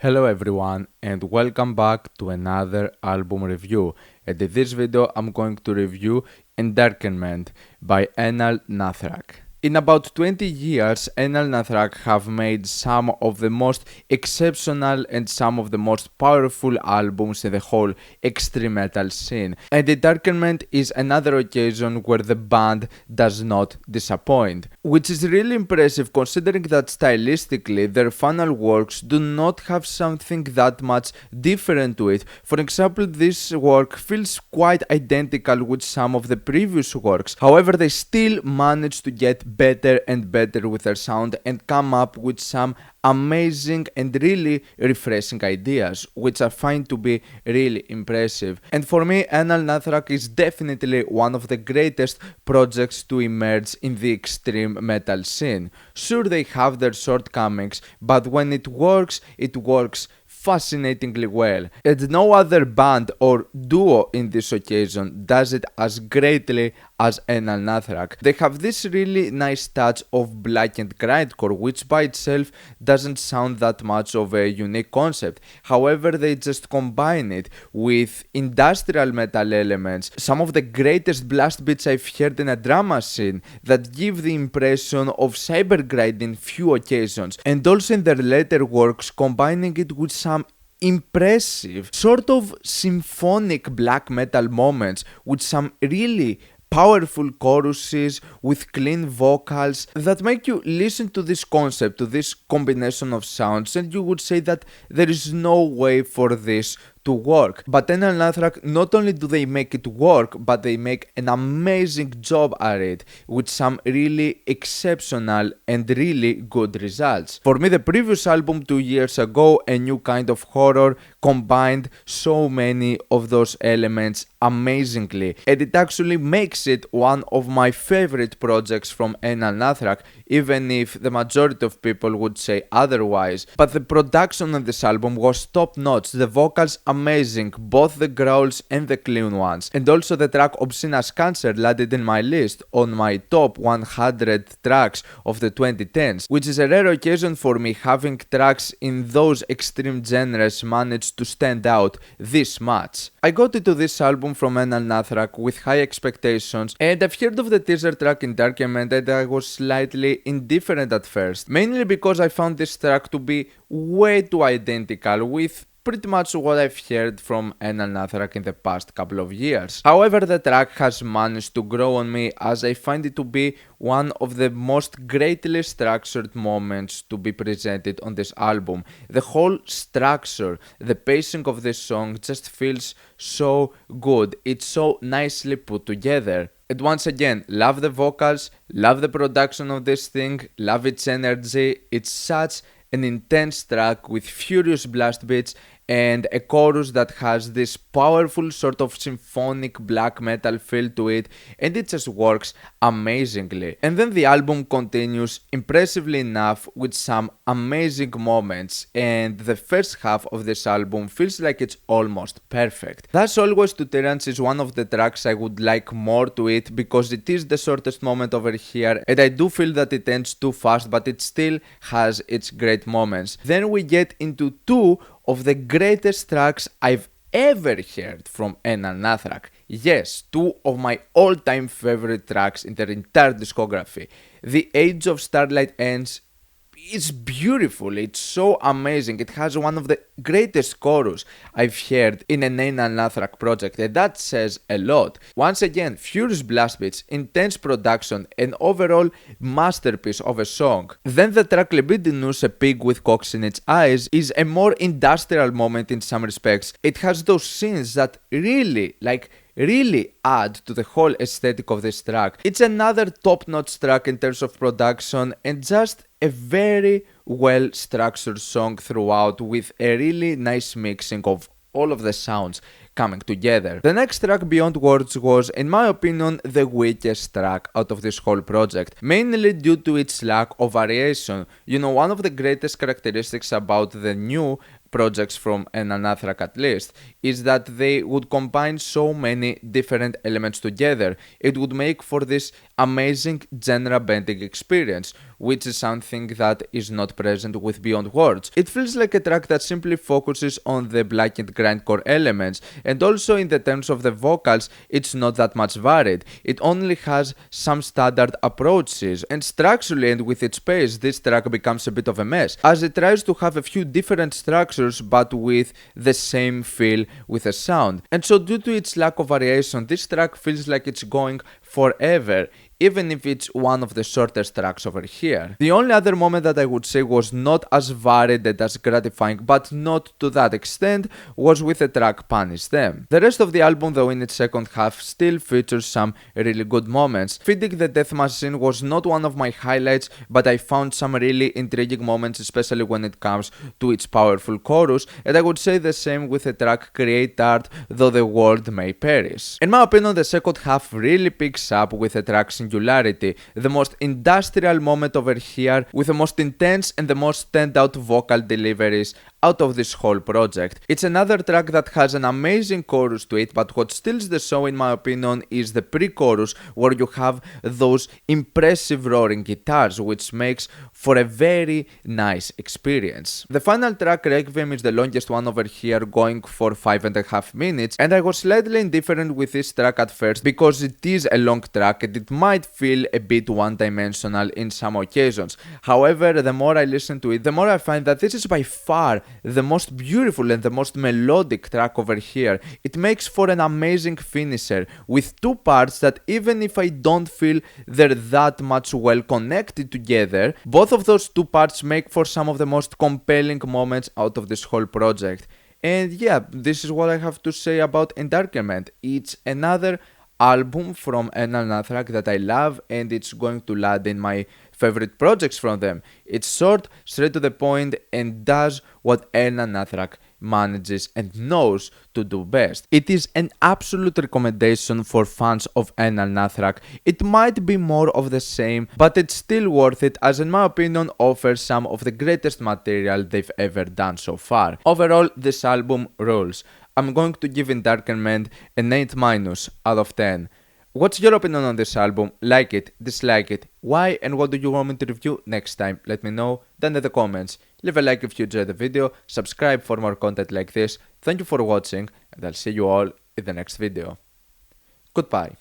Hello everyone and welcome back to another album review, and in this video I'm going to review Endarkenment by Anaal Nathrakh. In about 20 years, Anaal Nathrakh have made some of the most exceptional and some of the most powerful albums in the whole extreme metal scene, and Endarkenment is another occasion where the band does not disappoint, which is really impressive considering that stylistically their final works do not have something that much different to it. For example, this work feels quite identical with some of the previous works, however they still manage to get better and better with their sound and come up with some amazing and really refreshing ideas, which I find to be really impressive. And for me, Anaal Nathrakh is definitely one of the greatest projects to emerge in the extreme metal scene. Sure, they have their shortcomings, but when it works fascinatingly well, and no other band or duo in this occasion does it as greatly as Anaal Nathrakh. They have this really nice touch of black and grindcore, which by itself doesn't sound that much of a unique concept. However, they just combine it with industrial metal elements, some of the greatest blast beats I've heard in a drum machine that give the impression of cybergrind in few occasions, and also in their later works combining it with some impressive sort of symphonic black metal moments with some really powerful choruses with clean vocals that make you listen to this concept, to this combination of sounds, and you would say that there is no way for this to work. But Anaal Nathrakh, not only do they make it work, but they make an amazing job at it with some really exceptional and really good results. For me, the previous album 2 years ago, A New Kind of Horror, combined so many of those elements amazingly, and it actually makes it one of my favorite projects from Anaal Nathrakh, even if the majority of people would say otherwise. But the production on this album was top notch, the vocals amazing, both the growls and the clean ones, and also the track Obscene as Cancer landed in my list on my top 100 tracks of the 2010s, which is a rare occasion for me, having tracks in those extreme genres manage to stand out this much. I got into this album from Anaal Nathrakh with high expectations, and I've heard of the teaser track Endarkenment and I was slightly indifferent at first, mainly because I found this track to be way too identical with pretty much what I've heard from Anaal Nathrakh in the past couple of years. However, the track has managed to grow on me, as I find it to be one of the most greatly structured moments to be presented on this album. The whole structure, the pacing of this song just feels so good. It's so nicely put together. And once again, love the vocals, love the production of this thing, love its energy. It's such an intense track with furious blast beats and a chorus that has this powerful sort of symphonic black metal feel to it, and it just works amazingly. And then the album continues impressively enough with some amazing moments, and the first half of this album feels like it's almost perfect. Thus Always to Tyrants is one of the tracks I would like more to it, because it is the shortest moment over here, and I do feel that it ends too fast, but it still has its great moments. Then we get into two of the greatest tracks I've ever heard from Anaal Nathrakh. Yes, two of my all-time favorite tracks in their entire discography. The Age of Stralight ends. It's beautiful, it's so amazing. It has one of the greatest chorus I've heard in an Anaal Nathrakh project, and that says a lot. Once again, furious blast beats, intense production, an overall masterpiece of a song. Then the track Libidinous, A Pig with Cocks in Its Eyes, is a more industrial moment in some respects. It has those scenes that really add to the whole aesthetic of this track. It's another top-notch track in terms of production, and just a very well structured song throughout, with a really nice mixing of all of the sounds coming together. The next track, Beyond Words, was, in my opinion, the weakest track out of this whole project, mainly due to its lack of variation. You know, one of the greatest characteristics about the new projects from Anaal Nathrakh at least, is that they would combine so many different elements together. It would make for this amazing genre-bending experience, which is something that is not present with Beyond Words. It feels like a track that simply focuses on the black and grindcore elements, and also in the terms of the vocals, it's not that much varied. It only has some standard approaches, and structurally and with its pace, this track becomes a bit of a mess, as it tries to have a few different structures but with the same feel with a sound. And so due to its lack of variation, this track feels like it's going forever, even if it's one of the shortest tracks over here. The only other moment that I would say was not as varied and as gratifying, but not to that extent, was with the track Punish Them. The rest of the album, though, in its second half still features some really good moments. Feeding the Death Machine was not one of my highlights, but I found some really intriguing moments, especially when it comes to its powerful chorus, and I would say the same with the track Create Art, Though the World May Perish. In my opinion, the second half really picks up with the track Singularity, the most industrial moment over here, with the most intense and the most standout vocal deliveries out of this whole project. It's another track that has an amazing chorus to it, but what steals the show in my opinion is the pre-chorus, where you have those impressive roaring guitars, which makes for a very nice experience. The final track, Requiem, is the longest one over here, going for 5.5 minutes, and I was slightly indifferent with this track at first because it is a long track and it might feel a bit one-dimensional in some occasions. However, the more I listen to it, the more I find that this is by far the most beautiful and the most melodic track over here. It makes for an amazing finisher with two parts that, even if I don't feel they're that much well connected together, both of those two parts make for some of the most compelling moments out of this whole project. And yeah, this is what I have to say about Endarkenment. It's another album from Anaal Nathrakh that I love, and it's going to land in my favorite projects from them. It's short, straight to the point, and does what Anaal Nathrakh manages and knows to do best. It is an absolute recommendation for fans of Anaal Nathrakh. It might be more of the same, but it's still worth it, as in my opinion offers some of the greatest material they've ever done so far. Overall, this album rules. I'm going to give Endarkenment an 8- out of 10. What's your opinion on this album? Like it, dislike it, why, and what do you want me to review next time? Let me know down in the comments. Leave a like if you enjoyed the video, subscribe for more content like this. Thank you for watching, and I'll see you all in the next video. Goodbye.